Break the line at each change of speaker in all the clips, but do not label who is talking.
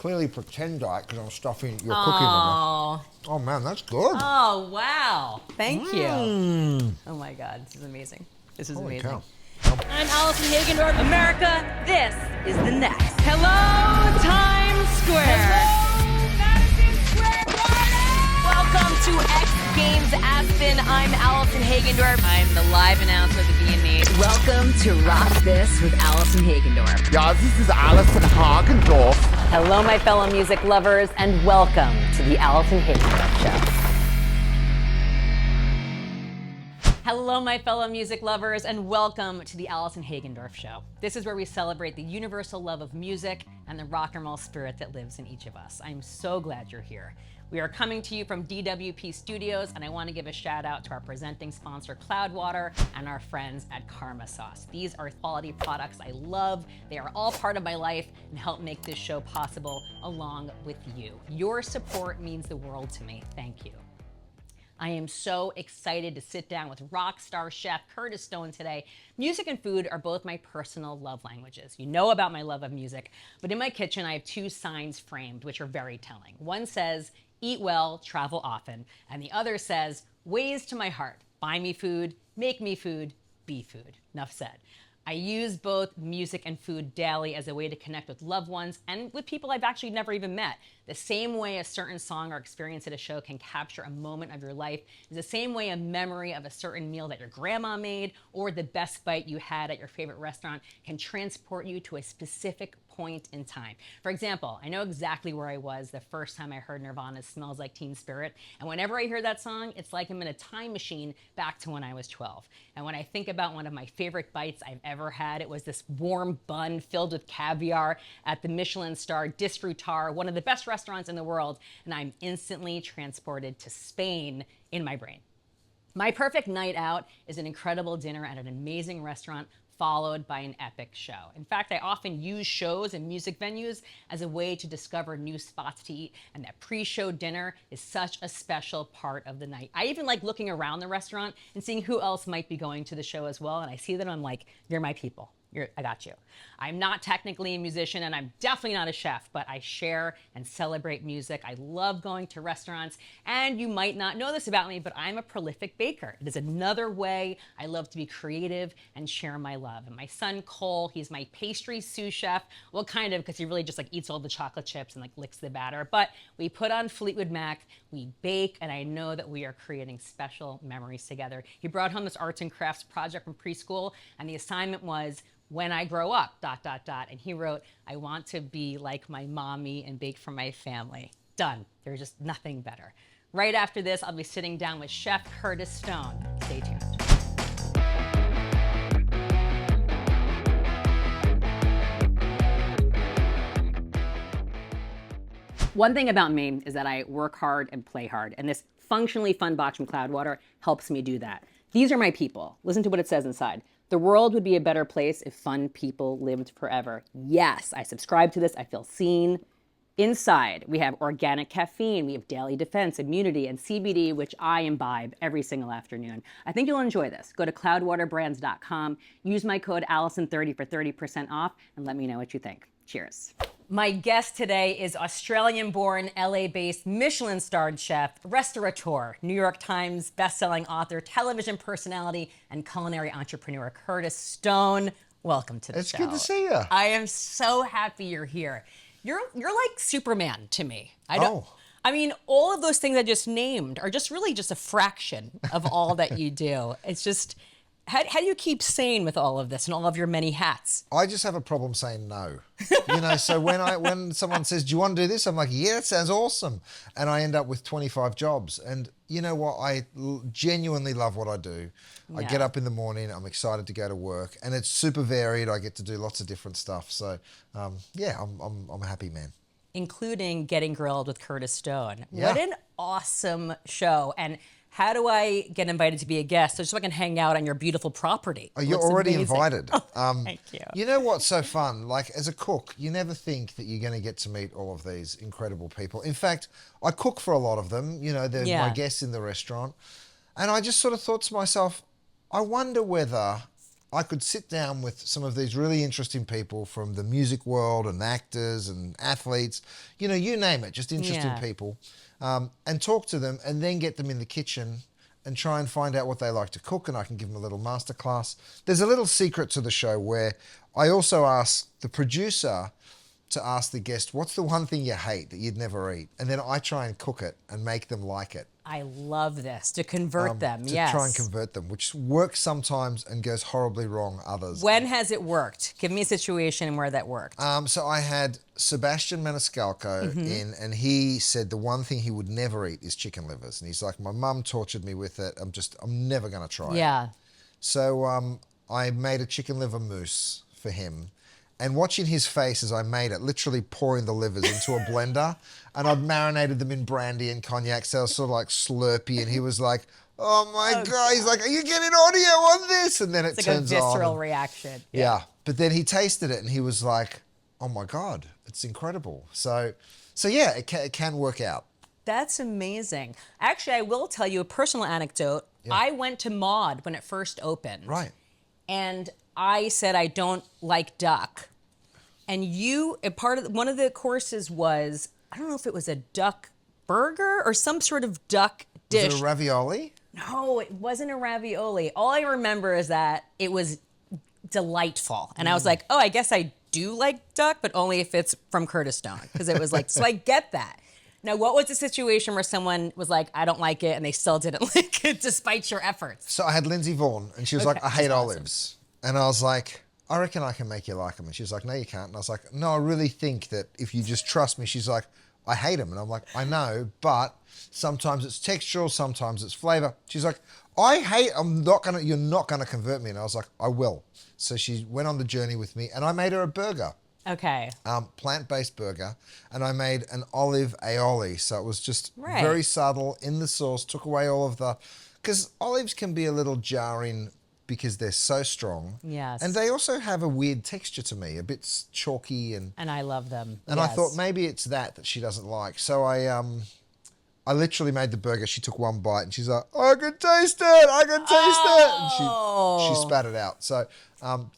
clearly pretend diet because I'm stuffing your cookie in there. Oh man, that's good.
Oh wow! Thank you. Oh my God, this is amazing. This is
Holy
amazing.
cow.
I'm Allison Hagendorf. America, this is the next. Hello, Times Square. Hello, Madison Square Garden. Welcome to X Games Aspen. I'm Allison Hagendorf. I'm the live announcer of the VMAs. Welcome to Rock This with Allison Hagendorf.
Yeah, this is Allison Hagendorf.
Hello, my fellow music lovers, and welcome to the Allison Hagendorf Show. Hello, my fellow music lovers, and welcome to the Allison Hagendorf Show. This is where we celebrate the universal love of music and the rock and roll spirit that lives in each of us. I'm so glad you're here. We are coming to you from DWP Studios, and I want to give a shout out to our presenting sponsor, Cloudwater, and our friends at Karma Sauce. These are quality products I love. They are all part of my life and help make this show possible along with you. Your support means the world to me. Thank you. I am so excited to sit down with rock star chef Curtis Stone today. Music and food are both my personal love languages. You know about my love of music, but in my kitchen I have two signs framed which are very telling. One says, eat well, travel often, and the other says, ways to my heart, buy me food, make me food, be food. Enough said. I use both music and food daily as a way to connect with loved ones and with people I've actually never even met. The same way a certain song or experience at a show can capture a moment of your life is the same way a memory of a certain meal that your grandma made or the best bite you had at your favorite restaurant can transport you to a specific point in time. For example, I know exactly where I was the first time I heard Nirvana's Smells Like Teen Spirit, and whenever I hear that song, it's like I'm in a time machine back to when I was 12. And when I think about one of my favorite bites I've ever had, it was this warm bun filled with caviar at the Michelin-starred Disfrutar, one of the best restaurants in the world, and I'm instantly transported to Spain in my brain. My perfect night out is an incredible dinner at an amazing restaurant followed by an epic show. In fact, I often use shows and music venues as a way to discover new spots to eat, and that pre-show dinner is such a special part of the night. I even like looking around the restaurant and seeing who else might be going to the show as well, and I see that I'm like, you're my people. I got you. I'm not technically a musician and I'm definitely not a chef, but I share and celebrate music. I love going to restaurants, and you might not know this about me, but I'm a prolific baker. It is another way I love to be creative and share my love. And my son Cole, he's my pastry sous chef. Well, kind of, because he really just like eats all the chocolate chips and like licks the batter. But we put on Fleetwood Mac, we bake, and I know that we are creating special memories together. He brought home this arts and crafts project from preschool, and the assignment was, when I grow up, ... And he wrote, I want to be like my mommy and bake for my family. Done. There's just nothing better. Right after this, I'll be sitting down with Chef Curtis Stone. Stay tuned. One thing about me is that I work hard and play hard, and this functionally fun box from Cloudwater helps me do that. These are my people. Listen to what it says inside. The world would be a better place if fun people lived forever. Yes, I subscribe to this. I feel seen. Inside, we have organic caffeine, we have daily defense, immunity, and CBD, which I imbibe every single afternoon. I think you'll enjoy this. Go to cloudwaterbrands.com, use my code Allison30 for 30% off, and let me know what you think. Cheers. My guest today is Australian-born, LA-based, Michelin-starred chef, restaurateur, New York Times bestselling author, television personality, and culinary entrepreneur, Curtis Stone. Welcome to the show.
It's good to see you.
I am so happy you're here. You're like Superman to me. I mean, all of those things I just named are just really just a fraction of all that you do. It's just, how do you keep sane with all of this and all of your many hats?
I just have a problem saying no. So when someone says, do you want to do this? I'm like, yeah, it sounds awesome. And I end up with 25 jobs. And you know what? I genuinely love what I do. Yeah. I get up in the morning, I'm excited to go to work, and it's super varied. I get to do lots of different stuff. So I'm a happy man.
Including getting grilled with Curtis Stone.
Yeah.
What an awesome show. And how do I get invited to be a guest so I can hang out on your beautiful property?
Oh, you're already invited.
Thank you.
You know what's so fun? Like, as a cook, you never think that you're going to get to meet all of these incredible people. In fact, I cook for a lot of them. They're my guests in the restaurant. And I just sort of thought to myself, I wonder whether I could sit down with some of these really interesting people from the music world and actors and athletes, you know, you name it, just interesting people, and talk to them and then get them in the kitchen and try and find out what they like to cook, and I can give them a little masterclass. There's a little secret to the show where I also ask the producer to ask the guest, what's the one thing you hate that you'd never eat? And then I try and cook it and make them like it.
I love this, to convert them,
to
yes.
try and convert them, which works sometimes and goes horribly wrong others.
When has it worked? Give me a situation where that worked.
So I had Sebastian Maniscalco in, and he said the one thing he would never eat is chicken livers. And he's like, my mum tortured me with it. I'm never going to try it.
Yeah.
So I made a chicken liver mousse for him. And watching his face as I made it, literally pouring the livers into a blender, and I'd marinated them in brandy and cognac, so it was sort of like slurpy, and he was like, oh my God. He's like, are you getting audio on this? And then it turns on.
It's like a visceral reaction.
Yeah. But then he tasted it and he was like, oh my God, it's incredible. So yeah, it can work out.
That's amazing. Actually, I will tell you a personal anecdote.
Yeah.
I went to Maude when it first opened.
Right.
And I said I don't like duck. And one of the courses was, I don't know if it was a duck burger or some sort of duck dish.
Was it a ravioli?
No, it wasn't a ravioli. All I remember is that it was delightful. And I was like, oh, I guess I do like duck, but only if it's from Curtis Stone. Because it was like, so I get that. Now, what was the situation where someone was like, I don't like it, and they still didn't like it despite your efforts?
So I had Lindsey Vaughan, and she was like, I hate olives. And I was like, I reckon I can make you like them. And she was like, no, you can't. And I was like, no, I really think that if you just trust me. She's like, I hate them. And I'm like, I know, but sometimes it's textural, sometimes it's flavor. She's like, you're not going to convert me. And I was like, I will. So she went on the journey with me, and I made her a burger.
Okay.
Plant-based burger. And I made an olive aioli. So it was just very subtle in the sauce, took away all of because olives can be a little jarring because they're so strong.
Yes.
And they also have a weird texture to me, a bit chalky. And
I love them.
And I thought maybe it's that she doesn't like. So I literally made the burger. She took one bite and she's like, I can taste it. I can taste it. And she spat it out. So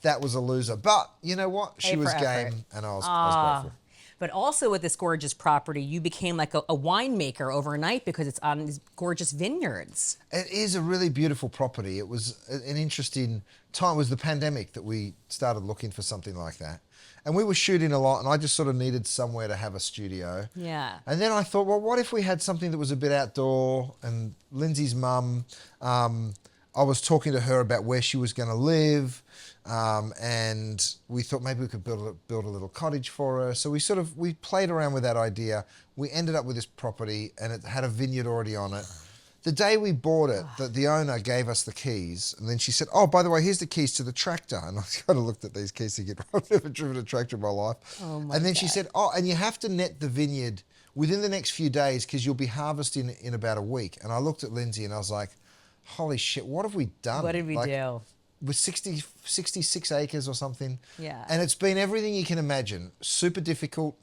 that was a loser. But you know what? She was game and I was grateful.
But also with this gorgeous property, you became like a winemaker overnight because it's on these gorgeous vineyards.
It is a really beautiful property. It was an interesting time. It was the pandemic that we started looking for something like that. And we were shooting a lot, and I just sort of needed somewhere to have a studio.
Yeah.
And then I thought, well, what if we had something that was a bit outdoor? And Lindsey's mum, I was talking to her about where she was going to live. And we thought maybe we could build a little cottage for her. So we played around with that idea. We ended up with this property, and it had a vineyard already on it. The day we bought it, the owner gave us the keys, and then she said, oh, by the way, here's the keys to the tractor. And I kind of looked at these keys thinking, I've never driven a tractor in my life.
Oh my
and then
God.
she said, oh, and you have to net the vineyard within the next few days because you'll be harvesting in about a week. And I looked at Lindsey and I was like, holy shit, what have we done?
What did we do?
With 66 acres or something.
Yeah.
And it's been everything you can imagine. Super difficult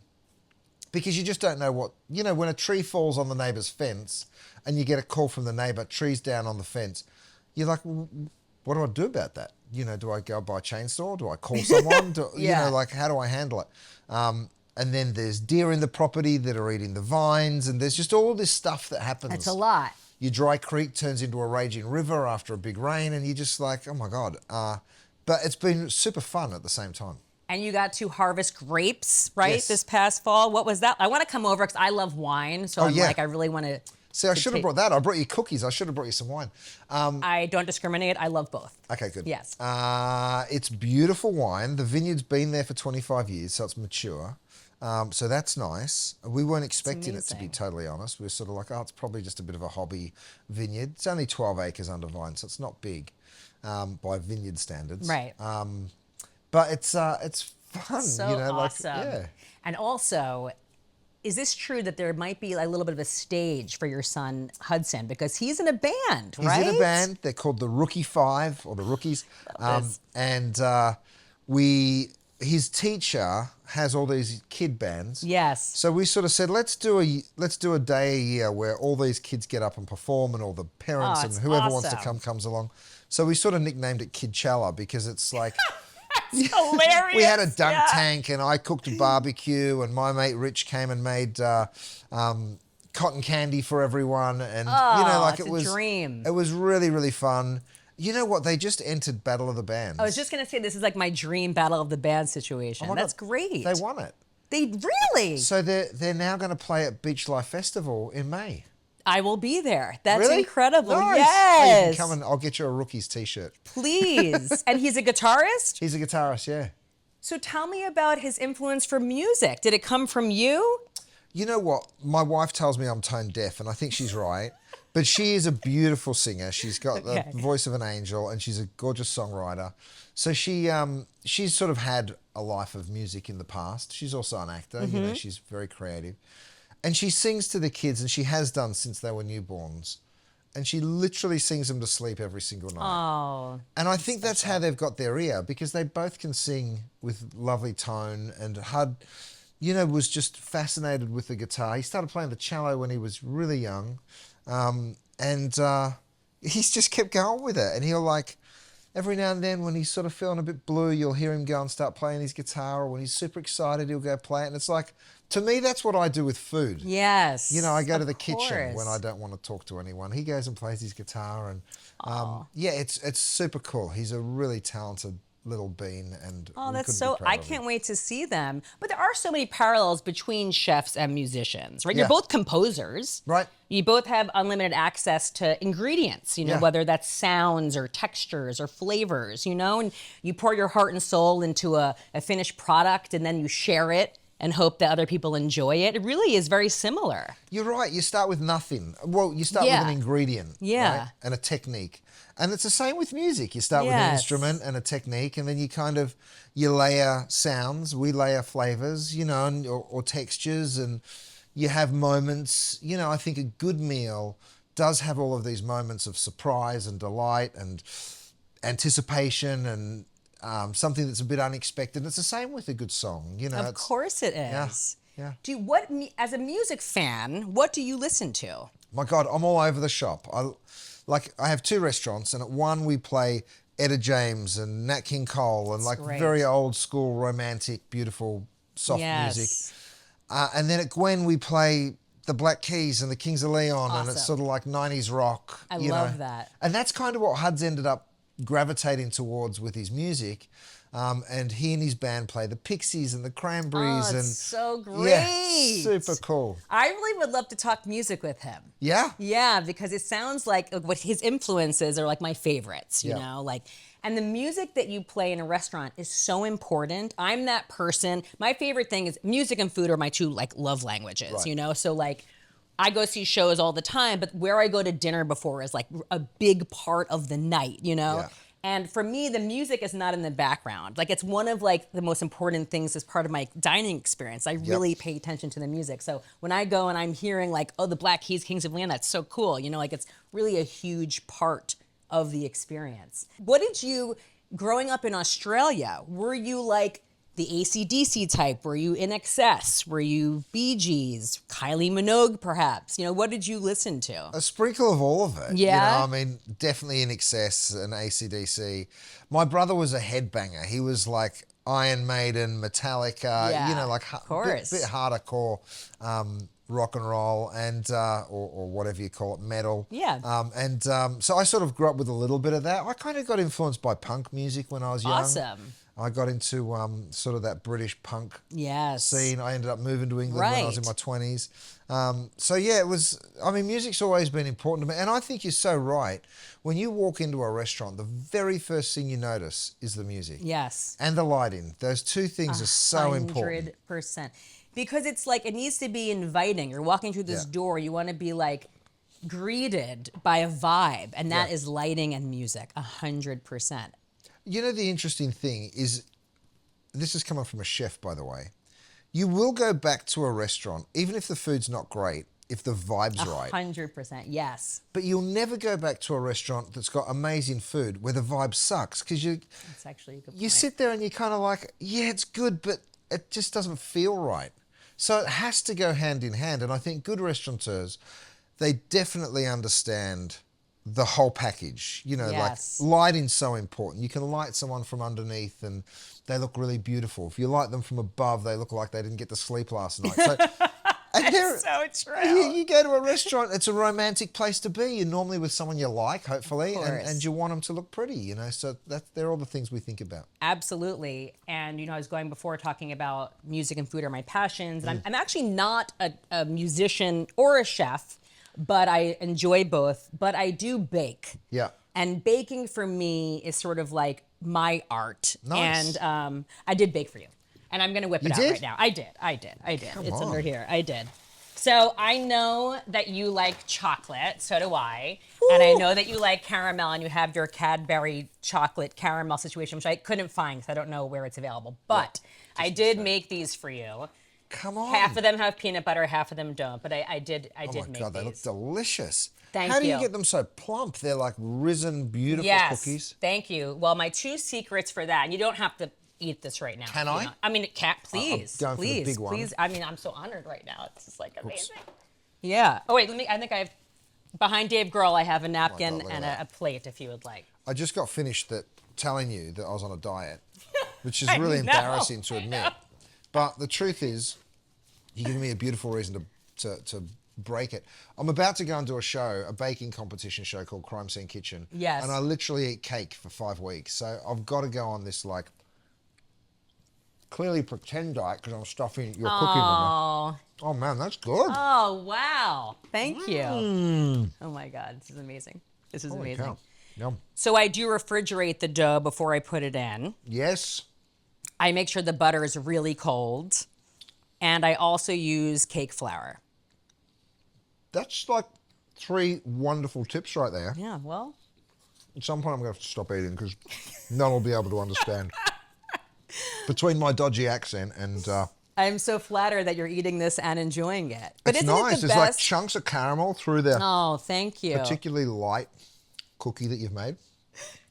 because you just don't know when a tree falls on the neighbour's fence and you get a call from the neighbour, tree's down on the fence, you're like, well, what do I do about that? Do I go buy a chainsaw? Do I call someone? How do I handle it? And then there's deer in the property that are eating the vines, and there's just all this stuff that happens.
That's a lot.
Your dry creek turns into a raging river after a big rain, and you're just like, oh my God. But it's been super fun at the same time.
And you got to harvest grapes, right,
Yes.
this past fall. What was that? I want to come over because I love wine, so I really want to.
See, I should have brought that. I brought you cookies. I should have brought you some wine.
I don't discriminate. I love both.
Okay, good.
Yes.
It's beautiful wine. The vineyard's been there for 25 years, so it's mature. So that's nice. We weren't expecting it, to be
amazing.
totally honest. We were sort of like, it's probably just a bit of a hobby vineyard. It's only 12 acres under vine, so it's not big by vineyard standards.
Right.
But it's fun.
So awesome.
Yeah.
And also, is this true that there might be a little bit of a stage for your son Hudson because he's in a band, right?
He's in a band. They're called the Rookie Five or the Rookies. And his teacher has all these kid bands.
Yes.
So we sort of said, let's do a day a year where all these kids get up and perform, and all the parents and whoever wants to come comes along. So we sort of nicknamed it Kidchella because it's like...
Hilarious.
We had a dunk tank and I cooked a barbecue and my mate Rich came and made cotton candy for everyone. And,
it's a dream.
It was really, really fun. You know what? They just entered Battle of the Bands.
I was just going to say, this is like my dream Battle of the Band situation.
Oh
That's
God.
great.
They won it.
They really?
So they're now going to play at Beach Life Festival in May.
I will be there. That's
Really?
incredible.
Nice.
Yes.
Hey, you can come and I'll get you a Rookies t-shirt.
Please. And he's a guitarist?
He's a guitarist, yeah.
So tell me about his influence for music. Did it come from you?
You know what? My wife tells me I'm tone deaf, and I think she's right. But she is a beautiful singer. She's got the voice of an angel, and she's a gorgeous songwriter. So she's sort of had a life of music in the past. She's also an actor. You know, she's very creative. And she sings to the kids, and she has done since they were newborns. And she literally sings them to sleep every single night.
Oh.
And I think that's how they've got their ear, because they both can sing with lovely tone. And Hud, was just fascinated with the guitar. He started playing the cello when he was really young. He's just kept going with it. And he'll every now and then when he's sort of feeling a bit blue, you'll hear him go and start playing his guitar. Or when he's super excited, he'll go play it. And it's like, to me, that's what I do with food.
Yes.
I go to the kitchen when I don't want to talk to anyone. He goes and plays his guitar. And it's super cool. He's a really talented little bean, and
that's so... I can't wait to see them. But there are so many parallels between chefs and musicians, right? You're both composers.
Right.
You both have unlimited access to ingredients, whether that's sounds or textures or flavors, and you pour your heart and soul into a finished product and then you share it and hope that other people enjoy it. It really is very similar.
You're right. You start with nothing. Well, you start with an ingredient, right? And a technique. And it's the same with music. You start with an instrument and a technique, and then you layer sounds. We layer flavors, or textures, and you have moments. I think a good meal does have all of these moments of surprise and delight and anticipation and something that's a bit unexpected. It's the same with a good song,
Of course it is.
Yeah.
As a music fan, what do you listen to?
My God, I'm all over the shop. I have two restaurants, and at one we play Etta James and Nat King Cole and
great.
Very old school, romantic, beautiful, soft music. And then at Gwen we play the Black Keys and the Kings of Leon, and it's sort of like 90s rock.
I love that.
And that's kind of what Hud's ended up gravitating towards with his music. And he and his band play the Pixies and the Cranberries.
Oh, it's so great.
Yeah, super cool.
I really would love to talk music with him.
Yeah?
Yeah, because it sounds like what his influences are like my favorites, you know? And the music that you play in a restaurant is so important. I'm that person. My favorite thing is music and food are my two love languages, So I go see shows all the time, but where I go to dinner before is a big part of the night, Yeah. And for me, the music is not in the background. It's one of the most important things as part of my dining experience. I really pay attention to the music. So when I go and I'm hearing the Black Keys, Kings of Leon, that's so cool. It's really a huge part of the experience. What did you, growing up in Australia, were you the AC/DC type? Were you In Excess? Were you Bee Gees? Kylie Minogue, perhaps? What did you listen to?
A sprinkle of all of it.
Yeah?
Definitely In Excess and AC/DC. My brother was a headbanger. He was Iron Maiden, Metallica,
of course.
bit harder core rock and roll and or whatever you call it, metal.
Yeah.
So I sort of grew up with a little bit of that. I kind of got influenced by punk music when I was young.
Awesome.
I got into sort of that British punk scene. I ended up moving to England when I was in my 20s. It was, music's always been important to me. And I think you're so right. When you walk into a restaurant, the very first thing you notice is the music.
Yes.
And the lighting. Those two things are so important.
100%. Because it's it needs to be inviting. You're walking through this door, you want to be greeted by a vibe. And that is lighting and music, 100%.
The interesting thing is, this is coming from a chef, by the way. You will go back to a restaurant, even if the food's not great, if the vibe's right.
100%, yes.
But you'll never go back to a restaurant that's got amazing food where the vibe sucks, because
That's actually a good point.
You sit there and you're kind of it's good, but it just doesn't feel right. So it has to go hand in hand. And I think good restaurateurs, they definitely understand the whole package.
Yes.
Like lighting's so important. You can light someone from underneath and they look really beautiful. If you light them from above, they look like they didn't get to sleep last night. So,
That's so true.
you go to a restaurant, it's a romantic place to be. You're normally with someone you like, hopefully, and you want them to look pretty, So they're all the things we think about.
Absolutely. And, I was going before talking about music and food are my passions. And I'm actually not a musician or a chef, but I enjoy both. But I do bake.
Yeah.
And baking for me is sort of like my art.
Nice.
And I did bake for you. And I'm going to whip it out
did?
right now. I did.
Come
It's
on.
under here. I did. So I know that you like chocolate. So do I. Ooh. And I know that you like caramel and you have your Cadbury chocolate caramel situation, which I couldn't find because I don't know where it's available. But I did make these for you.
Come on.
Half of them have peanut butter, half of them don't. But I did make these.
Oh my God, they look delicious.
Thank
How do you
you.
get them so plump? They're like risen, beautiful cookies.
Thank you. Well, my 2 secrets for that, and you don't have to eat this right now.
Can I?
I mean, it can't. Please,
I'm going for the
please,
big one.
please. I mean, I'm so honored right now. It's just like amazing. Yeah. Oh wait, I think I have behind Dave Grohl. I have a napkin
look
and
at
a plate if you would like.
I just got finished telling you that I was on a diet, which is
I
really
know.
embarrassing to admit. But the truth is, you're giving me a beautiful reason to break it. I'm about to go and do a baking competition show called Crime Scene Kitchen.
Yes.
And I literally eat cake for 5 weeks. So I've got to go on this clearly pretend diet because I'm stuffing your cooking with me. Oh man, that's good.
Oh wow! Thank you. Oh my God, this is amazing. This is
Holy
amazing.
cow. Yum.
So I do refrigerate the dough before I put it in.
Yes.
I make sure the butter is really cold, and I also use cake flour.
That's like 3 wonderful tips right there.
Yeah. Well.
At some point I'm going to have to stop eating because none will be able to understand. Between my dodgy accent and...
I'm so flattered that you're eating this and enjoying it. But
it's
isn't
nice.
it the
There's like
best?
chunks of caramel through the
Oh, thank you.
particularly light cookie that you've made.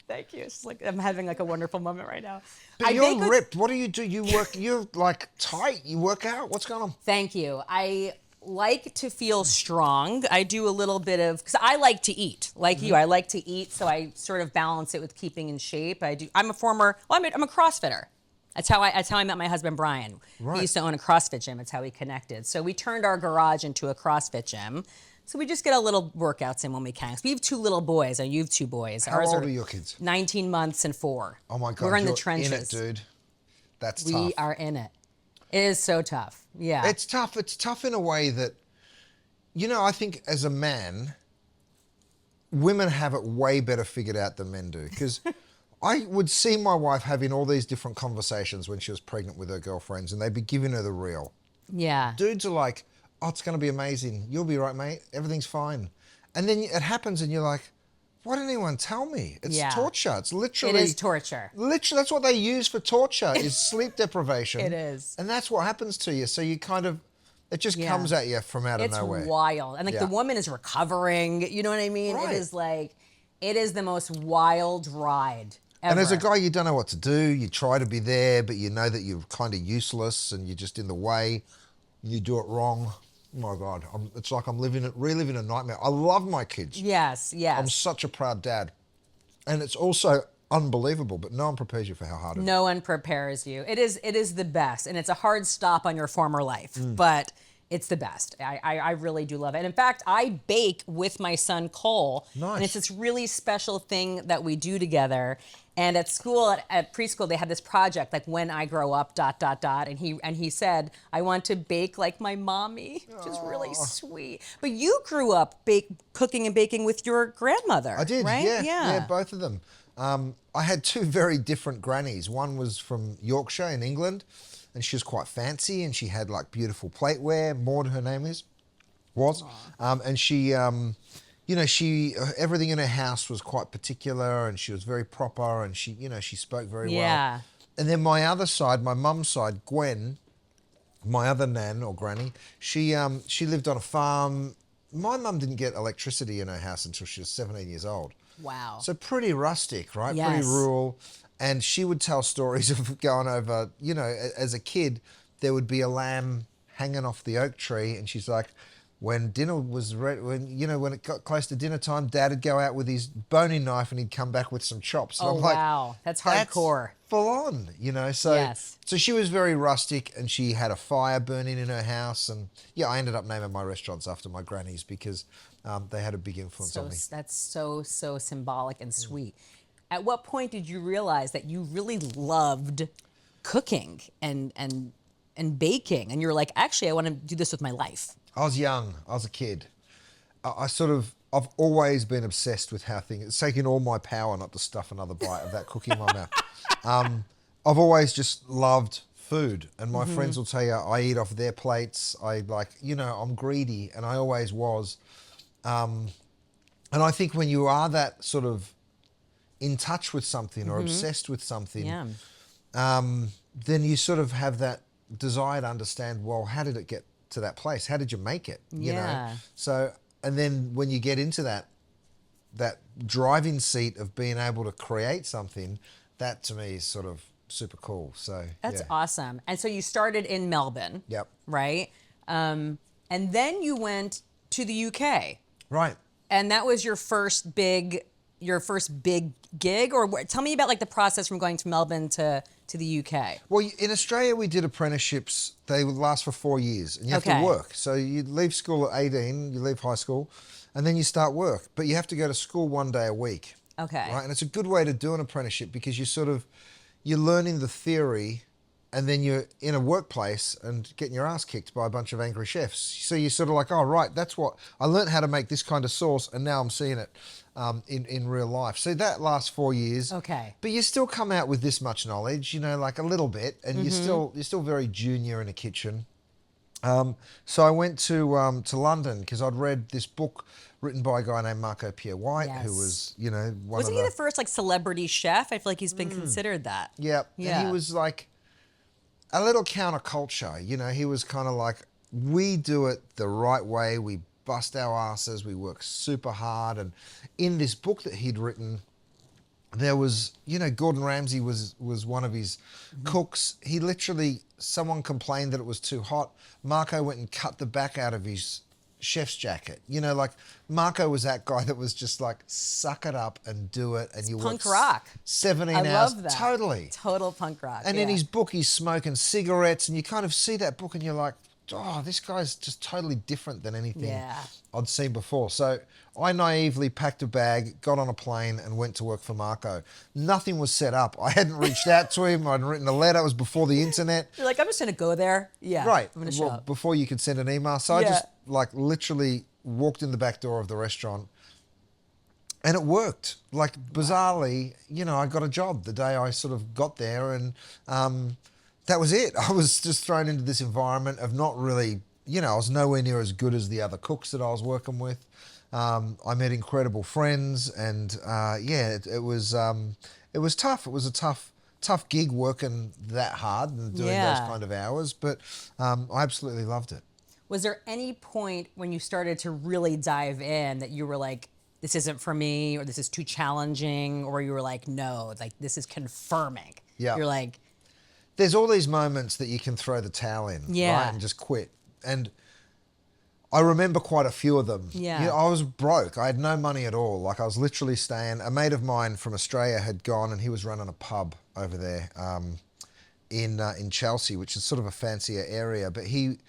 Thank you. It's like I'm having like a wonderful moment right now.
But you're ripped. What do? You're like tight. You work out. What's going on?
Thank you. I like to feel strong. I do a little bit of, because I like to eat. Like you, I like to eat, so I sort of balance it with keeping in shape. I'm a CrossFitter. That's how I met my husband, Brian.
Right.
He used to own a CrossFit gym. That's how we connected. So we turned our garage into a CrossFit gym. So we just get a little workouts in when we can. So we have 2 little boys, and you have 2 boys.
How old are your kids?
19 months and 4.
Oh my God.
We're in the
you're
trenches.
in it, dude. That's tough.
We are in it. It is so tough. Yeah.
It's tough. It's tough in a way that, I think as a man, women have it way better figured out than men do. Because I would see my wife having all these different conversations when she was pregnant with her girlfriends, and they'd be giving her the real.
Yeah.
Dudes are like, oh, it's going to be amazing. You'll be right, mate. Everything's fine. And then it happens and you're like, why didn't anyone tell me? It's torture. It's literally...
It is torture.
Literally, that's what they use for torture is sleep deprivation.
It is.
And that's what happens to you. So you kind of... It just comes at you from out of nowhere.
It's wild. And the woman is recovering. You know what I mean?
Right.
It is the most wild ride ever.
And as a guy, you don't know what to do. You try to be there, but you know that you're kind of useless and you're just in the way. And you do it wrong. Oh my God, it's like I'm reliving a nightmare. I love my kids.
Yes.
I'm such a proud dad. And it's also unbelievable, but no one prepares you for how hard it is.
No one prepares you. It is the best. And it's a hard stop on your former life, but it's the best. I really do love it. And in fact, I bake with my son Cole.
Nice.
And it's this really special thing that we do together. And at school, at preschool, they had this project, like when I grow up, ... And he said, I want to bake like my mommy, which is really sweet. But you grew up cooking and baking with your grandmother.
I did,
right?
Yeah, both of them. I had 2 very different grannies. One was from Yorkshire in England, and she was quite fancy, and she had like beautiful plateware. Maude, her name was. And she... everything in her house was quite particular and she was very proper and she spoke very well. And then my other side, my mum's side, Gwen, my other nan or granny, she lived on a farm. My mum didn't get electricity in her house until she was 17 years old.
Wow.
So pretty rustic, right?
Yes.
Pretty rural. And she would tell stories of going over, as a kid, there would be a lamb hanging off the oak tree and she's like, when dinner was ready, when it got close to dinner time, Dad would go out with his boning knife and he'd come back with some chops. And
Oh,
I'm like,
wow. That's hardcore.
full on, So,
Yes.
so she was very rustic, and she had a fire burning in her house. And yeah, I ended up naming my restaurants after my grannies because they had a big influence on me.
That's so symbolic and sweet. At what point did you realize that you really loved cooking and baking, and you were like, actually, I want to do this with my life?
I was young. I was a kid. I've always been obsessed with how things. It's taken all my power not to stuff another bite of that cookie in my mouth. I've always just loved food, and my friends will tell you I eat off their plates. I'm greedy, and I always was. And I think when you are that sort of in touch with something or obsessed with something, then you sort of have that desire to understand, well, how did it get to that place? How did you make it? You know? So, and then when you get into that driving seat of being able to create something, that to me is sort of super cool. So
That's awesome. And so you started in Melbourne.
Yep.
Right? And then you went to the UK.
Right.
And that was your first big gig? Or tell me about like the process from going to Melbourne to the UK.
Well, in Australia, we did apprenticeships. They would last for 4 years, and you have to work. So you leave school at 18, you leave high school, and then you start work. But you have to go to school 1 day a week.
Okay.
Right? And it's a good way to do an apprenticeship because you're learning the theory, and then you're in a workplace and getting your ass kicked by a bunch of angry chefs. So you're sort of like, oh, right, that's what I learned how to make this kind of sauce, and now I'm seeing it in real life. So that lasts 4 years.
Okay.
But you still come out with this much knowledge, like a little bit, and you're still very junior in a kitchen. So I went to London because I'd read this book written by a guy named Marco Pierre White, who was,
Wasn't he the first like celebrity chef? I feel like he's been considered that.
Yeah.
Yeah.
And he was like a little counterculture. He was kind of like, we do it the right way. We bust our asses. We work super hard. And in this book that he'd written, there was, Gordon Ramsay was one of his cooks. He literally, someone complained that it was too hot. Marco went and cut the back out of his chef's jacket. Marco was that guy that was just like, suck it up and do it. And you work
punk rock.
17
I
hours.
love that.
Totally.
Total punk rock.
And in his book, he's smoking cigarettes, and you kind of see that book and you're like, oh, this guy's just totally different than anything I'd seen before. So I naively packed a bag, got on a plane, and went to work for Marco. Nothing was set up. I hadn't reached out to him. I hadn't written a letter. It was before the internet.
You're like, I'm just going to go there. Yeah.
Right.
I'm going to show up.
Before you could send an email. So I just literally walked in the back door of the restaurant, and it worked. Like, bizarrely, I got a job the day I sort of got there, and that was it. I was just thrown into this environment of not really, I was nowhere near as good as the other cooks that I was working with. I met incredible friends, and it was tough. It was a tough gig working that hard and doing those kind of hours, but I absolutely loved it.
Was there any point when you started to really dive in that you were like, this isn't for me, or this is too challenging, or you were like, no, like this is confirming?
Yeah.
You're like,
there's all these moments that you can throw the towel in, right, and just quit. And I remember quite a few of them.
Yeah.
I was broke. I had no money at all. Like, I was literally staying. A mate of mine from Australia had gone, and he was running a pub over there in Chelsea, which is sort of a fancier area. But he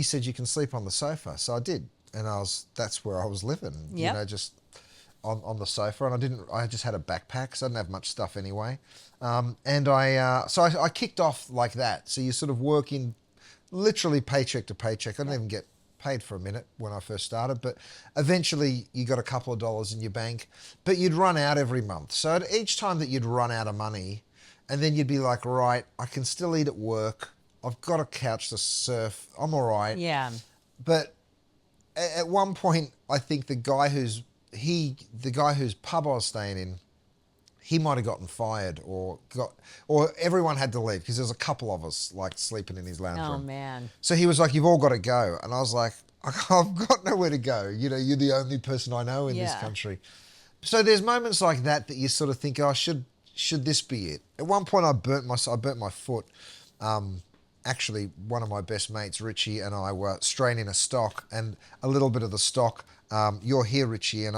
said you can sleep on the sofa, so I did, and that's where I was living. Just on the sofa, and I just had a backpack, so I didn't have much stuff anyway. And I kicked off like that. So you sort of work in literally paycheck to paycheck. I didn't even get paid for a minute when I first started, but eventually you got a couple of dollars in your bank, but you'd run out every month. So at each time that you'd run out of money, and then you'd be like, right, I can still eat at work. I've got a couch to surf. I'm all right.
yeah.
But at one point, I think the guy whose pub I was staying in, he might have gotten fired or everyone had to leave because there was a couple of us like sleeping in his lounge room.
Oh, man.
So he was like, you've all got to go. And I was like, I've got nowhere to go. You're the only person I know in this country. So there's moments like that you sort of think, oh, should this be it? At one point I burnt my foot actually one of my best mates, Richie, and I were straining a stock, and a little bit of the stock. You're here, Richie, and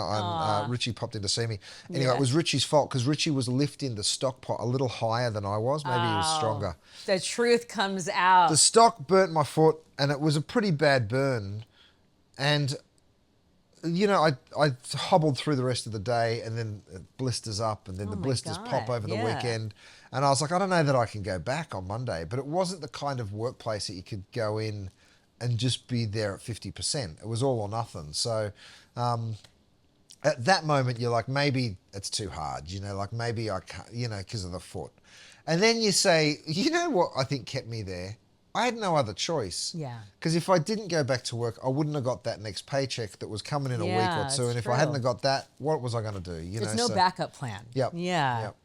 Richie popped in to see me. Anyway,
Yeah.
it was Richie's fault because Richie was lifting the stock pot a little higher than I was. Maybe he was stronger.
The truth comes out.
The stock burnt my foot, and it was a pretty bad burn. And I hobbled through the rest of the day, and then it blisters up, and then the
my
blisters pop
God,
over the
yeah.
weekend. And I was like, I don't know that I can go back on Monday. But it wasn't the kind of workplace that you could go in and just be there at 50%. It was all or nothing. So at that moment, you're like, maybe it's too hard, like maybe I can't, because of the foot. And then you say, you know what I think kept me there? I had no other choice.
Yeah.
Because if I didn't go back to work, I wouldn't have got that next paycheck that was coming in a week or two.
it's
And if
true.
I hadn't have got that, what was I going to do?
There's no backup plan.
Yep.
Yeah.
Yep.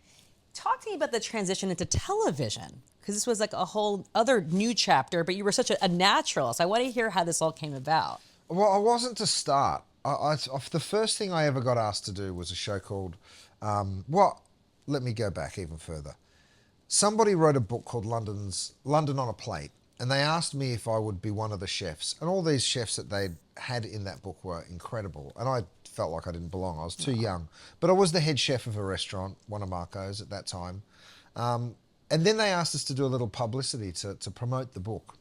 Talk to me about the transition into television, because this was like a whole other new chapter, but you were such a natural. So I want to hear how this all came about.
Well, I wasn't to start. The first thing I ever got asked to do was a show called, let me go back even further. Somebody wrote a book called London on a Plate, and they asked me if I would be one of the chefs. And all these chefs that they'd had in that book were incredible. And I felt like I didn't belong. I was too young. But I was the head chef of a restaurant, one of Marco's at that time. And then they asked us to do a little publicity to promote the book.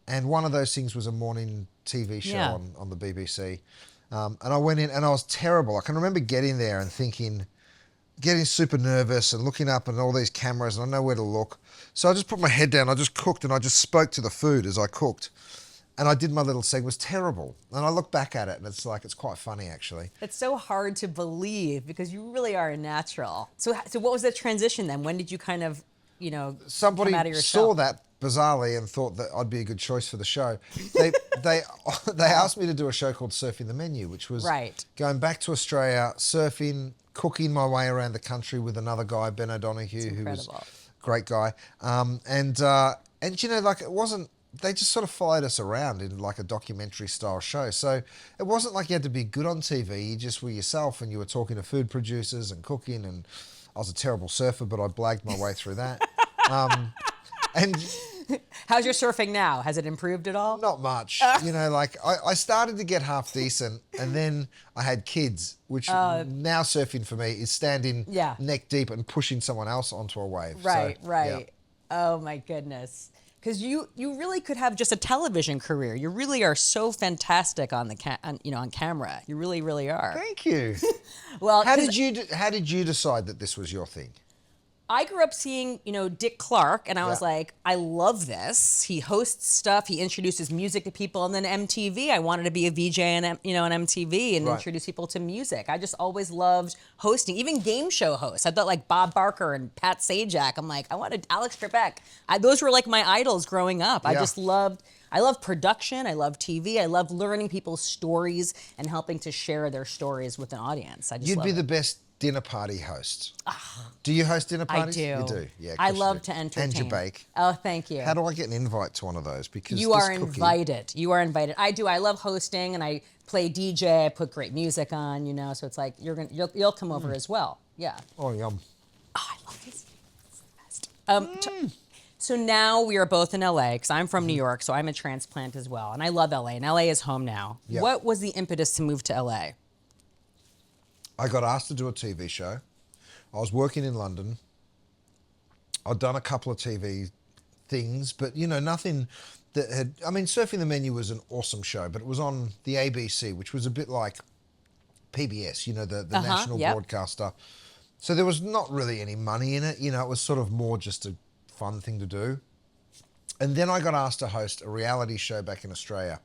And one of those things was a morning TV show on the BBC. And I went in and I was terrible. I can remember getting there and getting super nervous and looking up and all these cameras and I know where to look. So I just put my head down, I just cooked and I just spoke to the food as I cooked. And I did my little segment. It was terrible. And I look back at it and it's quite funny actually.
It's so hard to believe because you really are a natural. So what was the transition then? When did you kind of,
Somebody
come out of your
saw
shell?
that bizarrely and thought that I'd be a good choice for the show. They asked me to do a show called Surfing the Menu, which was
Right.
going back to Australia, surfing, cooking my way around the country with another guy, Ben O'Donoghue, who was
incredible.
a great guy. It wasn't, they just sort of followed us around in like a documentary style show. So it wasn't like you had to be good on TV, you just were yourself and you were talking to food producers and cooking, and I was a terrible surfer, but I blagged my way through that. And
How's your surfing now? Has it improved at all?
not much. I started to get half decent and then I had kids, which now surfing for me is standing
Yeah.
neck deep and pushing someone else onto a wave.
Right,
So,
right.
yeah.
Oh my goodness. Because you really could have just a television career. You really are so fantastic on on camera. You really, really are.
Thank you.
Well,
How
'cause
did you decide that this was your thing?
I grew up seeing, Dick Clark, and I was
Yeah.
like, I love this. He hosts stuff. He introduces music to people, and then MTV. I wanted to be a VJ on MTV and
Right.
introduce people to music. I just always loved hosting, even game show hosts. I thought like Bob Barker and Pat Sajak. I'm like, I wanted Alex Trebek. Those were like my idols growing up. I
Yeah.
just loved. I love production. I love TV. I love learning people's stories and helping to share their stories with an audience. I just
You'd
love
be
it.
the best dinner party host. Do you host dinner
I
parties?
do.
You do. Yeah. of
I
course you
love
do.
to entertain.
And you bake.
Oh, thank you.
How do I get an invite to one of those? Because
You
this
are
cookie-
invited. You are invited. I do. I love hosting, and I play DJ. I put great music on. So it's like you'll come over as well. Yeah.
Oh, yum.
Oh, I love these. It's the best. So now we are both in LA because I'm from New York, so I'm a transplant as well, and I love LA, and LA is home now.
Yeah.
What was the impetus to move to LA?
I got asked to do a TV show. I was working in London. I'd done a couple of TV things, but nothing that had. I mean, Surfing the Menu was an awesome show, but it was on the ABC, which was a bit like PBS, the national
yep.
broadcaster. So there was not really any money in it. It was sort of more just a fun thing to do. And then I got asked to host a reality show back in Australia.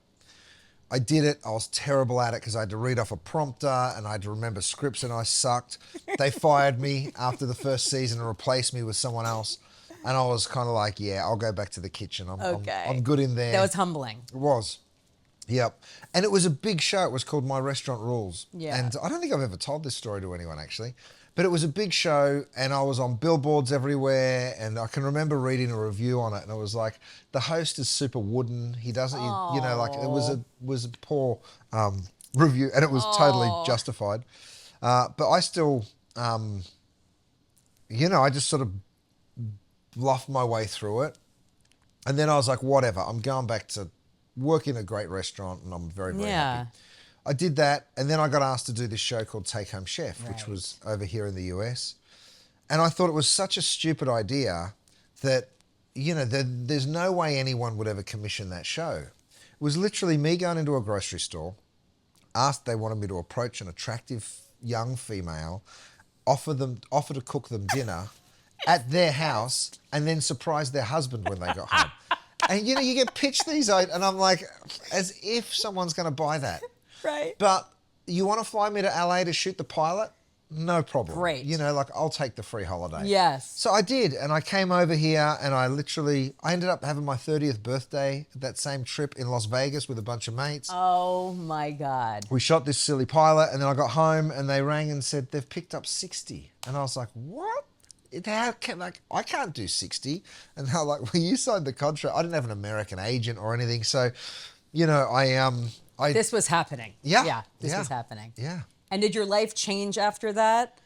I did it. I was terrible at it because I had to read off a prompter and I had to remember scripts and I sucked. They fired me after the first season and replaced me with someone else. And I was kind of like, yeah, I'll go back to the kitchen. I'm good in there.
That was humbling.
It was. Yep. And it was a big show. It was called My Restaurant Rules.
Yeah.
And I don't think I've ever told this story to anyone, actually. But it was a big show and I was on billboards everywhere. And I can remember reading a review on it. And it was like, the host is super wooden. He doesn't, it was a poor review and it was totally justified. But I still, I just sort of bluffed my way through it. And then I was like, whatever, I'm going back to work in a great restaurant, and I'm very, very happy. I did that, and then I got asked to do this show called Take Home Chef, which was over here in the US. And I thought it was such a stupid idea that, there's no way anyone would ever commission that show. It was literally me going into a grocery store, asked they wanted me to approach an attractive young female, offer to cook them dinner at their house, and then surprise their husband when they got home. And you get pitched these, and I'm like, as if someone's going to buy that.
Right.
But you want to fly me to LA to shoot the pilot? No problem.
Great.
I'll take the free holiday.
Yes.
So I did, and I came over here, and I ended up having my 30th birthday at that same trip in Las Vegas with a bunch of mates.
Oh my God.
We shot this silly pilot, and then I got home, and they rang and said they've picked up 60. And I was like, what? I can't do 60. And they're like, well, you signed the contract. I didn't have an American agent or anything. So,
This was happening.
Yeah.
Yeah. This was happening.
Yeah.
And did your life change after that?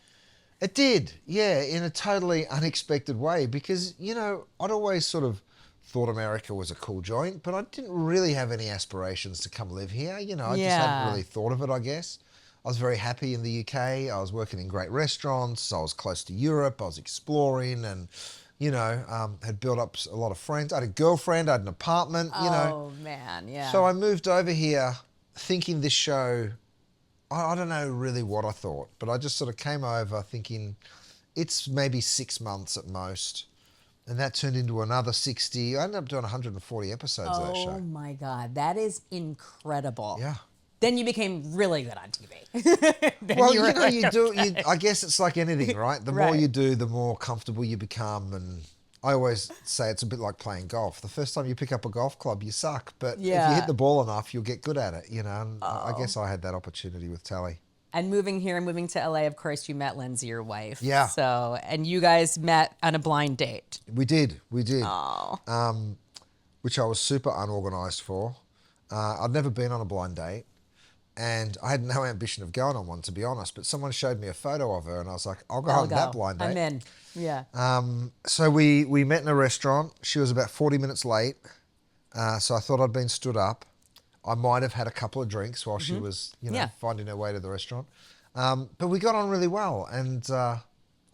It did, yeah, in a totally unexpected way, because, I'd always sort of thought America was a cool joint, but I didn't really have any aspirations to come live here. I just hadn't really thought of it, I guess. I was very happy in the UK. I was working in great restaurants. I was close to Europe. I was exploring and, had built up a lot of friends. I had a girlfriend. I had an apartment,
Oh, man, yeah.
So I moved over here thinking this show... I don't know really what I thought, but I just sort of came over thinking it's maybe 6 months at most. And that turned into another 60. I ended up doing 140 episodes of that show.
Oh my God, that is incredible.
Yeah.
Then you became really good on TV.
Well, I guess it's like anything, right? The more
Right.
you do, the more comfortable you become. And I always say it's a bit like playing golf. The first time you pick up a golf club, you suck. But if you hit the ball enough, you'll get good at it, And I guess I had that opportunity with Tally.
And moving to LA, of course, you met Lindsey, your wife.
Yeah.
So, and you guys met on a blind date.
We did.
Oh.
Which I was super unorganized for. I'd never been on a blind date. And I had no ambition of going on one, to be honest. But someone showed me a photo of her, and I was like, I'll go on that blind date.
I'm in. Yeah.
So we met in a restaurant. She was about 40 minutes late. So I thought I'd been stood up. I might have had a couple of drinks while she was, finding her way to the restaurant. But we got on really well, and I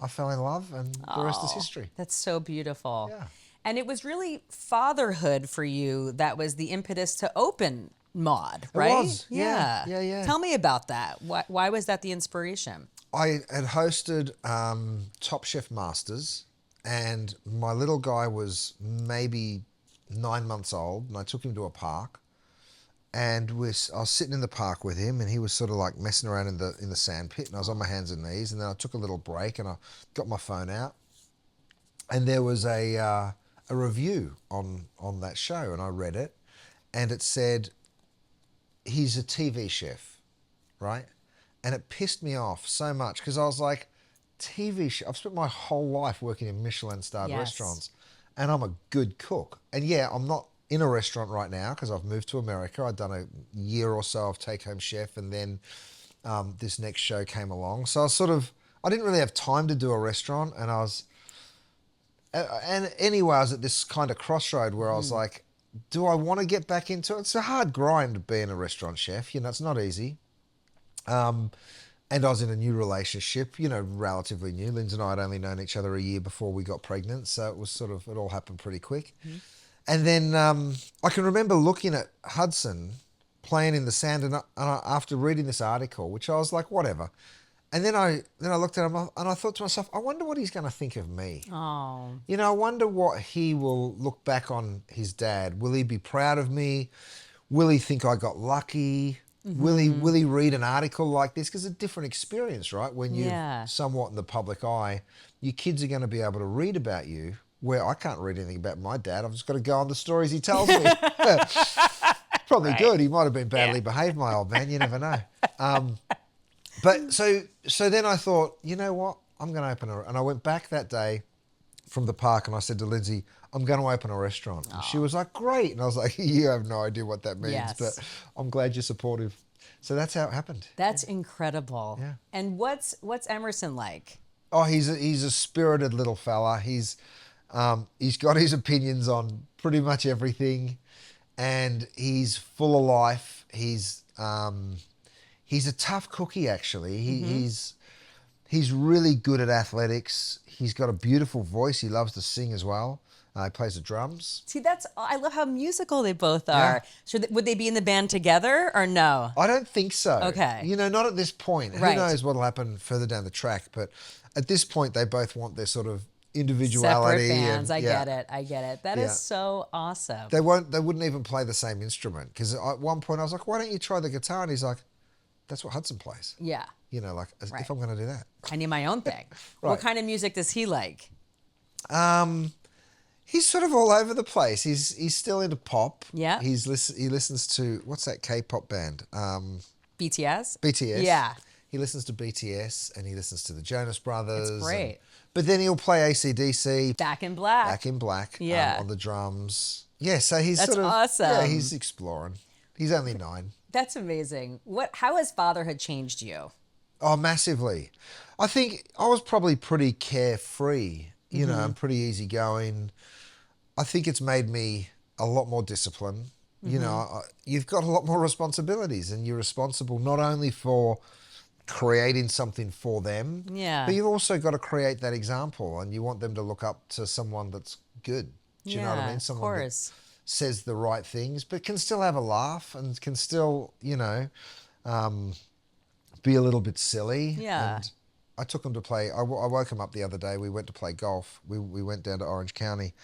fell in love, and the rest is history.
That's so beautiful.
Yeah.
And it was really fatherhood for you that was the impetus to open Maude, right?
It was. Yeah.
Tell me about that. Why was that the inspiration?
I had hosted Top Chef Masters, and my little guy was maybe 9 months old, and I took him to a park, and I was sitting in the park with him, and he was sort of like messing around in the sand pit, and I was on my hands and knees, and then I took a little break, and I got my phone out, and there was a review on that show, and I read it, and it said, he's a TV chef, right? And it pissed me off so much because I was like, TV chef, I've spent my whole life working in Michelin-starred restaurants, and I'm a good cook. And yeah, I'm not in a restaurant right now because I've moved to America. I'd done a year or so of Take Home Chef, and then this next show came along. So I didn't really have time to do a restaurant, and anyway, I was at this kind of crossroad where I was like, do I want to get back into it? It's a hard grind being a restaurant chef. It's not easy. And I was in a new relationship, relatively new. Lindsey and I had only known each other a year before we got pregnant. So it was it all happened pretty quick. Mm-hmm. And then I can remember looking at Hudson playing in the sand, and after reading this article, which I was like, whatever. And then I looked at him and I thought to myself, I wonder what he's going to think of me.
Oh.
I wonder what he will look back on his dad. Will he be proud of me? Will he think I got lucky? Mm-hmm. Will he read an article like this? Because it's a different experience, right? When you're somewhat in the public eye, your kids are going to be able to read about you, where I can't read anything about my dad. I've just got to go on the stories he tells me. Probably good. He might have been badly behaved, my old man. You never know. But so then I thought, you know what? I'm going to open and I went back that day from the park and I said to Lindsey, I'm going to open a restaurant. And she was like, great. And I was like, you have no idea what that means, but I'm glad you're supportive. So that's how it happened.
That's incredible.
Yeah.
And what's Emerson like?
Oh, he's a spirited little fella. He's got his opinions on pretty much everything, and he's full of life. He's a tough cookie, actually. He's really good at athletics. He's got a beautiful voice. He loves to sing as well. He plays the drums.
See, I love how musical they both are. So would they be in the band together or no?
I don't think so.
Okay.
Not at this point.
Right.
Who knows what'll happen further down the track, but at this point, they both want their sort of individuality.
Separate bands. I
yeah.
get it. That is so awesome.
They wouldn't even play the same instrument, because at one point I was like, why don't you try the guitar? And he's like, that's what Hudson plays.
Yeah.
If I'm going to do that.
I need my own thing.
Right.
What kind of music does he like?
He's sort of all over the place. He's still into pop.
Yeah.
He listens to, what's that K-pop band?
BTS?
BTS.
Yeah.
He listens to BTS and he listens to the Jonas Brothers.
That's great.
But then he'll play AC/DC.
Back in Black.
Back in Black.
Yeah.
On the drums. Yeah, so he's
That's
sort of...
awesome.
Yeah, he's exploring. He's only 9.
That's amazing. How has fatherhood changed you?
Oh, massively. I think I was probably pretty carefree, and pretty easygoing. I think it's made me a lot more disciplined. You've got a lot more responsibilities, and you're responsible not only for creating something for them, but you've also got to create that example, and you want them to look up to someone that's good. Do you know what I mean? Someone
of course.
that says the right things, but can still have a laugh and can still, be a little bit silly.
Yeah.
And I took him to play. I woke him up the other day. We went to play golf. We went down to Orange County,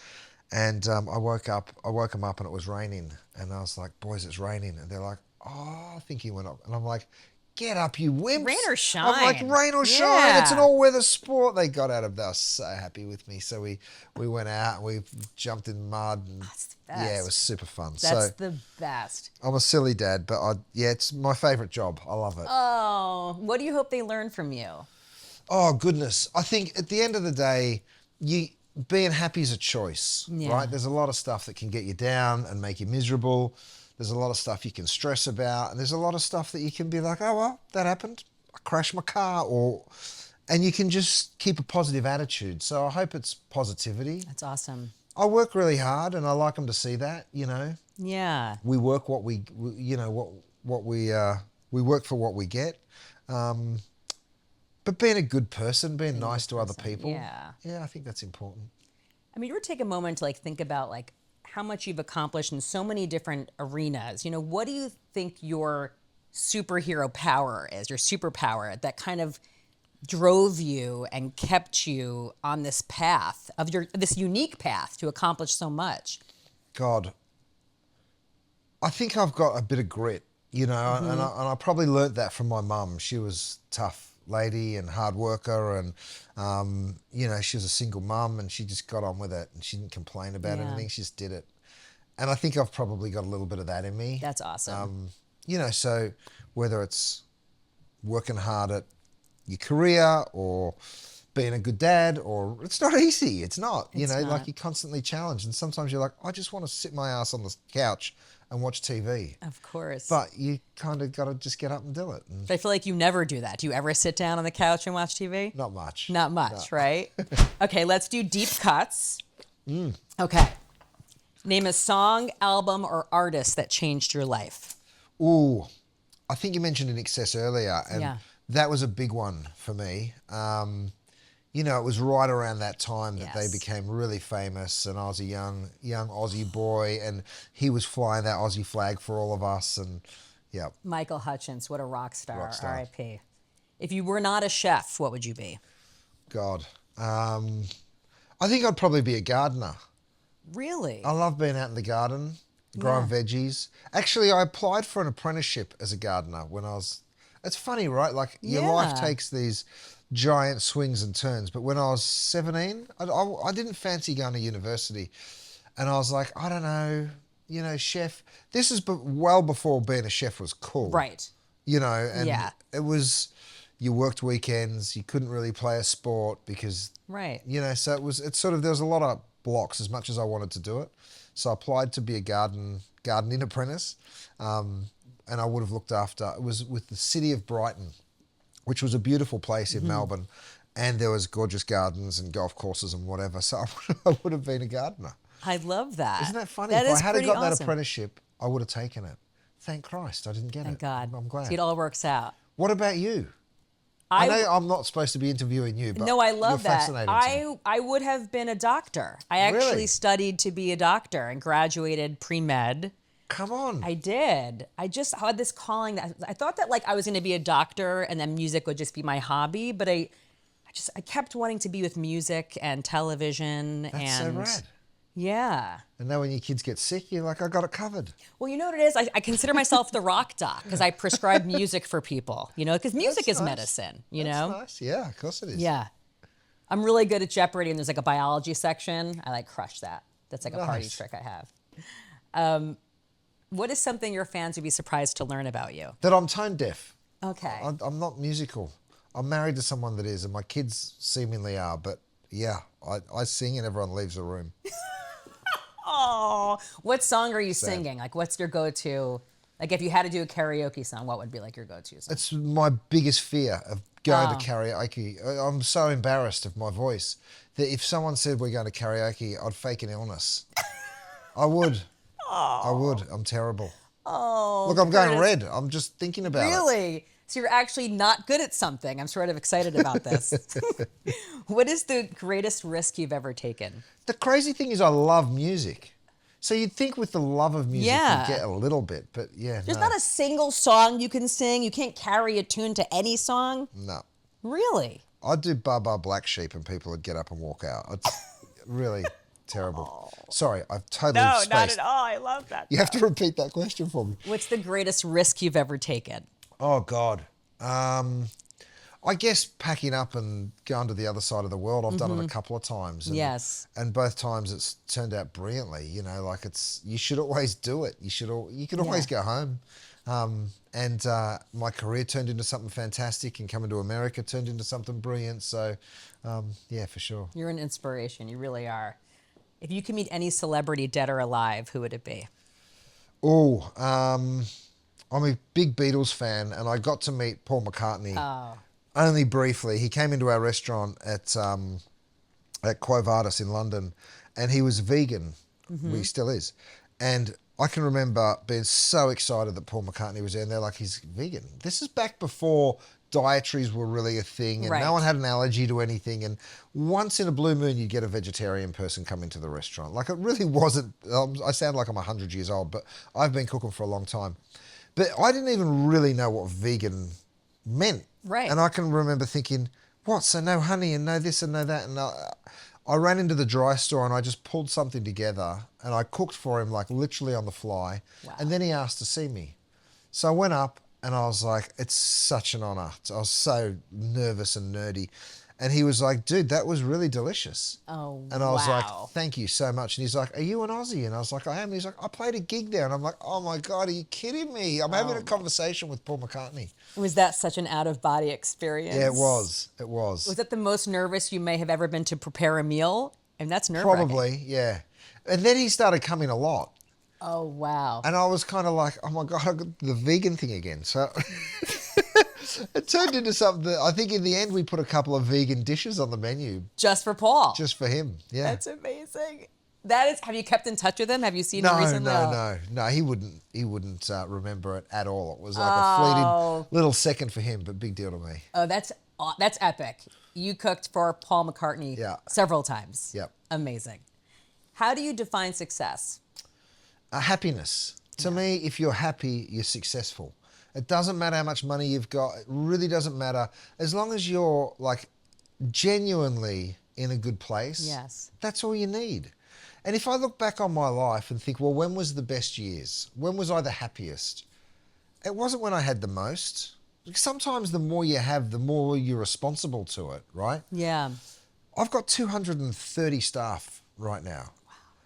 and I woke him up, and it was raining. And I was like, "Boys, it's raining." And they're like, "Oh, I think he went up." And I'm like, "Get up, you wimps!"
Rain or shine.
I'm like, "Rain or shine. It's an all-weather sport." They got out of there. They were so happy with me. So we went out and we jumped in mud. And
That's the best.
yeah, it was super fun.
That's the best.
I'm a silly dad, but it's my favorite job. I love it.
Oh, what do you hope they learn from you?
Oh, goodness. I think at the end of the day, being happy is a choice, right? There's a lot of stuff that can get you down and make you miserable. There's a lot of stuff you can stress about. And there's a lot of stuff that you can be like, oh, well, that happened. I crashed my car. And you can just keep a positive attitude. So I hope it's positivity.
That's awesome.
I work really hard, and I like them to see that,
Yeah.
We work what we work for what we get. But being a good person, being nice to other people. Yeah, I think that's important.
I mean, you were to take a moment to think about how much you've accomplished in so many different arenas. What do you think your superhero power is, your superpower that kind of drove you and kept you on this path this unique path to accomplish so much?
God, I think I've got a bit of grit, and I probably learnt that from my mum. She was tough lady and hard worker, and she was a single mum, and she just got on with it, and she didn't complain about anything. She just did it. And I think I've probably got a little bit of that in me.
That's awesome.
So whether it's working hard at your career or being a good dad, or it's not easy. It's not, you're constantly challenged. And sometimes you're like, I just want to sit my ass on the couch and watch TV.
Of course.
But you kind of got to just get up and do it. And
I feel like you never do that. Do you ever sit down on the couch and watch TV?
not much.
Not much,
No.
right? Okay, let's do deep cuts. Okay. Name a song, album, or artist that changed your life.
Ooh, I think you mentioned In Excess earlier, and
Yeah.
that was a big one for me. It was right around that time that they
Yes.
became really famous, and I was a young Aussie boy, and he was flying that Aussie flag for all of us, and yeah.
Michael Hutchence, what a rock star.
Rock star.
R.I.P. If you were not a chef, what would you be?
God. I think I'd probably be a gardener.
Really?
I love being out in the garden, growing veggies. Actually, I applied for an apprenticeship as a gardener when I was... It's funny, right? Your life takes these giant swings and turns. But when I was 17, I didn't fancy going to university. And I was like, I don't know, chef. This is well before being a chef was cool.
Right.
And it was... You worked weekends. You couldn't really play a sport because...
Right.
So there was a lot of blocks as much as I wanted to do it. So I applied to be a gardening apprentice. And I would have looked after... It was with the city of Brighton, which was a beautiful place in Melbourne. And there was gorgeous gardens and golf courses and whatever. So I would have been a gardener.
I love that.
Isn't that funny?
That
If
is
I had
pretty
got that
awesome.
apprenticeship, I would have taken it. Thank Christ, I didn't get
Thank
it.
God.
I'm glad.
See, it all works out.
What about you? I know I'm not supposed to be interviewing you, but
no, I love
you're
that.
fascinating to me.
I would have been a doctor. I actually
Really?
studied to be a doctor and graduated pre-med.
Come on.
I did. I just had this calling that I thought that like I was going to be a doctor and then music would just be my hobby, but I kept wanting to be with music and television.
That's so rad.
Yeah.
And now when your kids get sick, you're like, I got it covered.
Well, you know what it is? I consider myself the rock doc because I prescribe music for people, because music is
nice.
medicine,
That's
know?
nice. Yeah, of course it is.
Yeah. I'm really good at Jeopardy and there's like a biology section. I like crush that. That's like a party
Nice.
trick I have. What is something your fans would be surprised to learn about you?
That I'm tone deaf.
Okay.
I'm not musical. I'm married to someone that is, and my kids seemingly are, but yeah, I sing and everyone leaves the room.
Oh, what song are you singing? Like, what's your go-to? Like, if you had to do a karaoke song, what would be like your go-to song?
It's my biggest fear of going to karaoke. I'm so embarrassed of my voice that if someone said we're going to karaoke, I'd fake an illness. I would. I would. I'm terrible.
Oh,
Look, I'm going
Curtis.
red. I'm just thinking about it.
Really? So you're actually not good at something. I'm sort of excited about this. What is the greatest risk you've ever taken?
The crazy thing is I love music. So you'd think with the love of music
Yeah.
you'd get a little bit, but yeah,
There's
no.
not a single song you can sing. You can't carry a tune to any song.
No.
Really?
I'd do Baba Black Sheep and people would get up and walk out. It's really terrible. Sorry, I've totally spaced.
all. I love that.
You have to repeat that question for me.
What's the greatest risk you've ever taken?
Oh, God. I guess packing up and going to the other side of the world. I've done it a couple of times. And,
Yes.
And both times it's turned out brilliantly. Like you should always do it. You can always go home. And my career turned into something fantastic, and coming to America turned into something brilliant. So, yeah, for sure.
You're an inspiration. You really are. If you could meet any celebrity, dead or alive, who would it be?
Oh, I'm a big Beatles fan, and I got to meet Paul McCartney only briefly. He came into our restaurant at Quo Vadis in London, and he was vegan. He still is. And I can remember being so excited that Paul McCartney was there, and they're like, he's vegan. This is back before dietaries were really a thing, and
Right.
no one had an allergy to anything. And once in a blue moon, you'd get a vegetarian person come into the restaurant. Like, it really wasn't, I sound like I'm 100 years old, but I've been cooking for a long time. But I didn't even really know what vegan meant.
Right.
And I can remember thinking, what, so no honey and no this and no that? And I ran into the dry store and I just pulled something together and I cooked for him, like literally on the fly.
Wow.
And then he asked to see me. So I went up and I was like, it's such an honor. I was so nervous and nerdy. And he was like, dude, that was really delicious.
Oh,
And I was
wow.
like, thank you so much. And he's like, are you an Aussie? And I was like, I am. And he's like, I played a gig there. And I'm like, oh my God, are you kidding me? I'm having a conversation with Paul McCartney.
Was that such an out-of-body experience?
Yeah, it was. It was.
Was that the most nervous you may have ever been to prepare a meal? And that's nerve-wracking.
Probably, yeah. And then he started coming a lot.
Oh, wow.
And I was kind of like, oh my God, I got the vegan thing again. So it turned into something that I think in the end we put a couple of vegan dishes on the menu
Just for Paul.
just for him. Yeah.
That's amazing. That is. Have you kept in touch with him? Have you seen him
No,
recently?
no. He wouldn't remember it at all. It was like
Oh.
a fleeting little second for him, but big deal to me.
Oh, that's epic. You cooked for Paul McCartney several times.
Yep.
Amazing. How do you define success?
Happiness. To me, if you're happy, you're successful. It doesn't matter how much money you've got. It really doesn't matter. As long as you're like genuinely in a good place,
Yes.
that's all you need. And if I look back on my life and think, well, when was the best years? When was I the happiest? It wasn't when I had the most. Sometimes the more you have, the more you're responsible to it, right?
Yeah.
I've got 230 staff right now.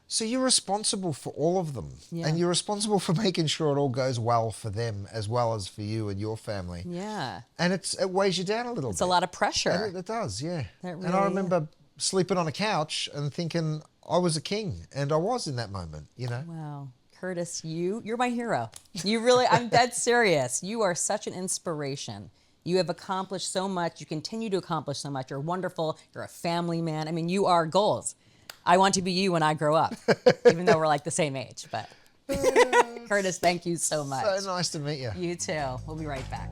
So you're responsible for all of them.
Yeah.
And you're responsible for making sure it all goes well for them as well as for you and your family.
Yeah.
And it weighs you down a little bit.
It's a lot of pressure.
It does, yeah.
That
And
really
I
is.
remember sleeping on a couch and thinking I was a king, and I was in that moment, you know?
Wow. Curtis, you're my hero. You really, I'm dead serious. You are such an inspiration. You have accomplished so much. You continue to accomplish so much. You're wonderful. You're a family man. I mean, you are goals. I want to be you when I grow up, even though we're like the same age. But Curtis, thank you so much.
So nice to meet you.
You too. We'll be right back.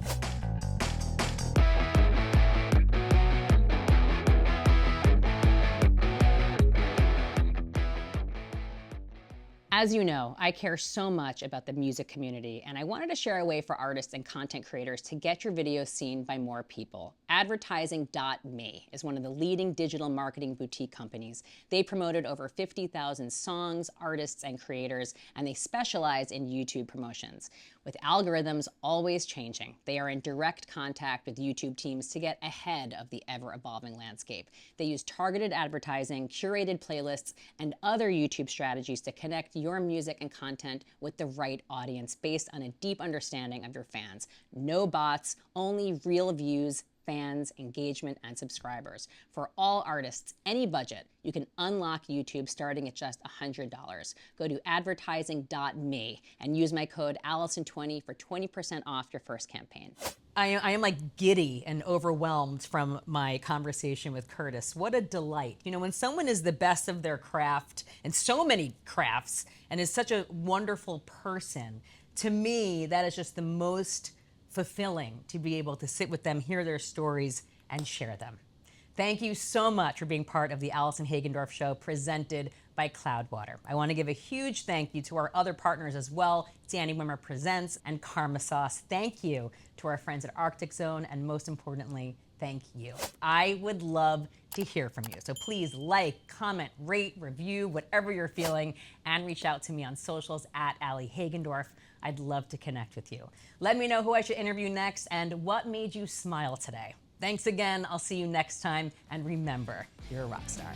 As you know, I care so much about the music community, and I wanted to share a way for artists and content creators to get your videos seen by more people. Advertising.me is one of the leading digital marketing boutique companies. They promoted over 50,000 songs, artists, and creators, and they specialize in YouTube promotions. With algorithms always changing, they are in direct contact with YouTube teams to get ahead of the ever-evolving landscape. They use targeted advertising, curated playlists, and other YouTube strategies to connect your music and content with the right audience based on a deep understanding of your fans. No bots, only real views, fans, engagement, and subscribers. For all artists, any budget, you can unlock YouTube starting at just $100. Go to advertising.me and use my code Allison20 for 20% off your first campaign. I am like giddy and overwhelmed from my conversation with Curtis. What a delight. You know, when someone is the best of their craft and so many crafts and is such a wonderful person, to me, that is just the most fulfilling to be able to sit with them, hear their stories, and share them. Thank you so much for being part of the Allison Hagendorf Show presented by Cloudwater. I want to give a huge thank you to our other partners as well, Danny Wimmer Presents and Karma Sauce. Thank you to our friends at Arctic Zone, and most importantly, thank you. I would love to hear from you. So please like, comment, rate, review, whatever you're feeling, and reach out to me on socials at Allie Hagendorf. I'd love to connect with you. Let me know who I should interview next and what made you smile today. Thanks again. I'll see you next time. And remember, you're a rock star.